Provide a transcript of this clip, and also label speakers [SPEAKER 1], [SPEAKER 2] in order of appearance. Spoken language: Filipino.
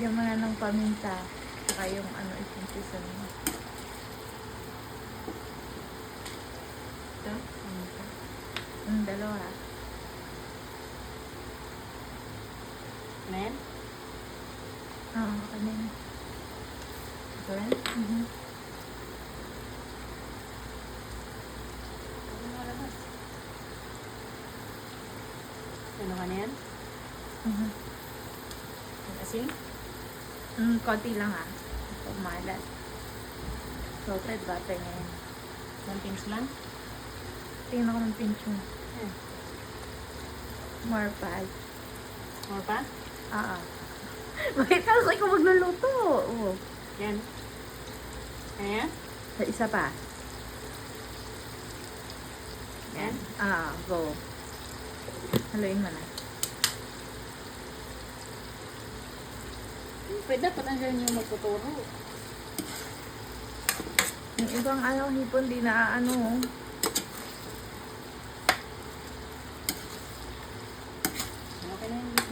[SPEAKER 1] Lagyan mo na ng paminta. Saka yung ano, isimpisan mo.
[SPEAKER 2] Ito? Paminta.
[SPEAKER 1] Dalawa.
[SPEAKER 2] Ano yan?
[SPEAKER 1] Oo, kanina.
[SPEAKER 2] Ito rin? Ano nga labas? Ano ka na yan? Asin?
[SPEAKER 1] Konti lang ah. Pumalat. Salted butter na yan.
[SPEAKER 2] 1 pinch lang?
[SPEAKER 1] Tingnan ko ng pinch mo.
[SPEAKER 2] Eh.
[SPEAKER 1] More pal.
[SPEAKER 2] More pa?
[SPEAKER 1] Oo. Bakit kasi ikaw magluluto? Oo.
[SPEAKER 2] Yan. Ano yan?
[SPEAKER 1] Isa pa.
[SPEAKER 2] Yan?
[SPEAKER 1] Go. Haluin mo na.
[SPEAKER 2] Pwede dapat nandiyan yung magtuturo.
[SPEAKER 1] Yung ibang hipon di na
[SPEAKER 2] Okay na yun.